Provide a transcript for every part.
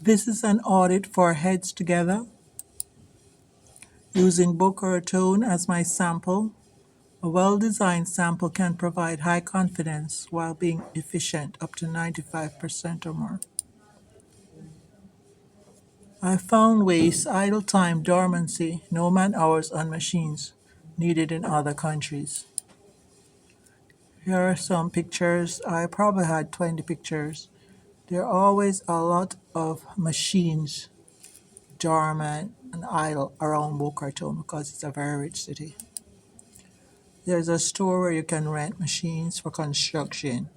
This is an audit for Heads Together using Boca Raton as my sample. A well-designed sample can provide high confidence while being efficient up to 95% or more. I found waste, idle time, dormancy, no man hours on machines needed in other countries. Here are some pictures. I probably had 20 pictures. There are always a lot of machines dormant and idle around Boca Raton because it's a very rich city. There's a store where you can rent machines for construction,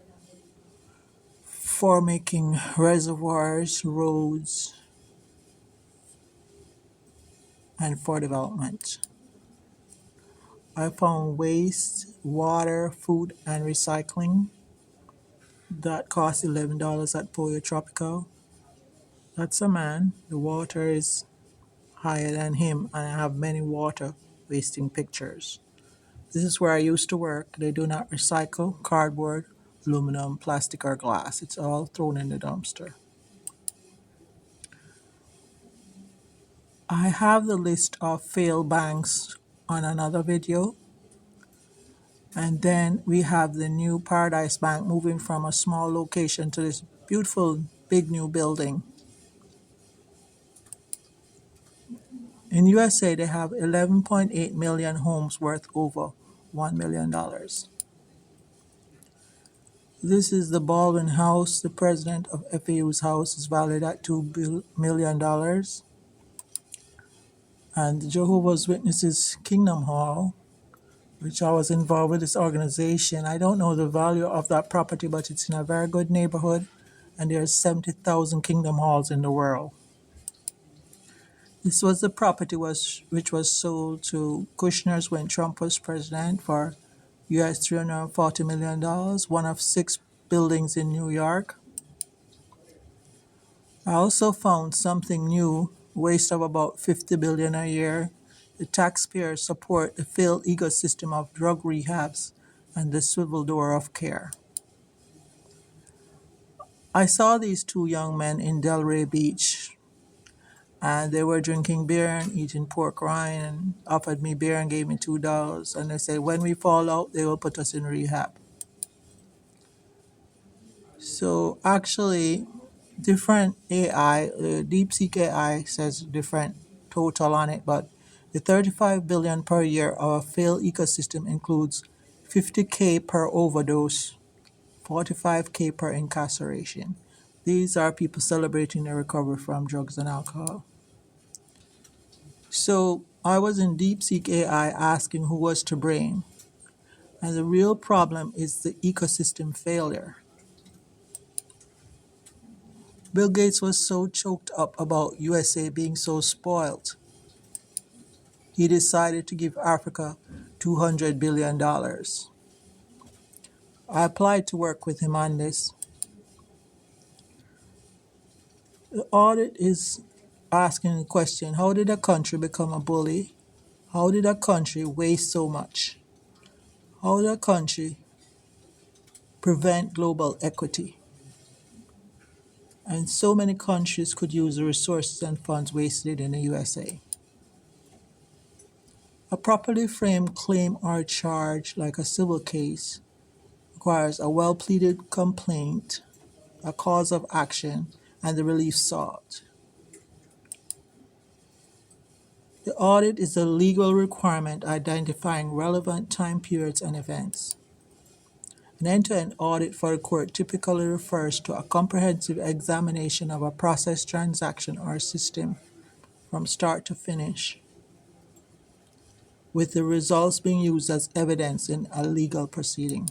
for making reservoirs, roads, and for development. I found waste, water, food, and recycling that cost $11 at Pollo Tropical. That's a man. The water is higher than him, and I have many water wasting pictures. This is where I used to work. They do not recycle cardboard, aluminum, plastic, or glass. It's all thrown in the dumpster. I have the list of failed banks on another video. And then we have the new Paradise Bank moving from a small location to this beautiful big new building. In USA, they have 11.8 million homes worth over $1 million. This is the Baldwin House. The president of FAU's house is valued at $2 million. And the Jehovah's Witnesses Kingdom Hall, which I was involved with this organization. I don't know the value of that property, but it's in a very good neighborhood, and there's 70,000 Kingdom Halls in the world. This was the property which was sold to Kushner's when Trump was president for US $340 million, one of 6 buildings in New York. I also found something new, waste of about 50 billion a year. The taxpayers support the failed ecosystem of drug rehabs and the swivel door of care. I saw these 2 young men in Delray Beach, and they were drinking beer and eating pork rind and offered me beer and gave me $2. And they said, when we fall out, they will put us in rehab. So actually, different AI, DeepSeek AI says different total on it, but the 35 billion per year of a failed ecosystem includes 50K per overdose, 45K per incarceration. These are people celebrating their recovery from drugs and alcohol. So I was in DeepSeek AI asking who was to blame, and the real problem is the ecosystem failure. Bill Gates was so choked up about USA being so spoiled, he decided to give Africa $200 billion. I applied to work with him on this. The audit is asking the question, how did a country become a bully? How did a country waste so much? How did a country prevent global equity? And so many countries could use the resources and funds wasted in the USA. A properly framed claim or charge, like a civil case, requires a well-pleaded complaint, a cause of action, and the relief sought. The audit is a legal requirement identifying relevant time periods and events. An end-to-end audit for a court typically refers to a comprehensive examination of a process, transaction, or system from start to finish, with the results being used as evidence in a legal proceeding.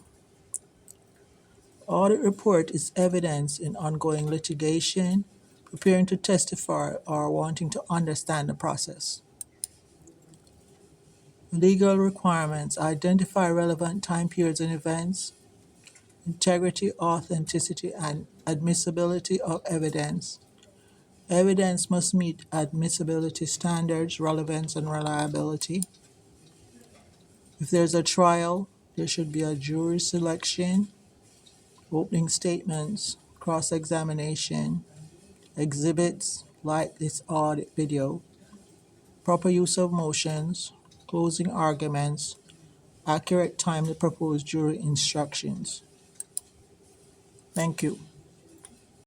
Audit report is evidence in ongoing litigation, preparing to testify, or wanting to understand the process. Legal requirements identify relevant time periods and events, integrity, authenticity, and admissibility of evidence. Evidence must meet admissibility standards, relevance, and reliability. If there's a trial, there should be a jury selection, opening statements, cross-examination, exhibits like this audit video, proper use of motions, closing arguments, accurate time to propose jury instructions. Thank you.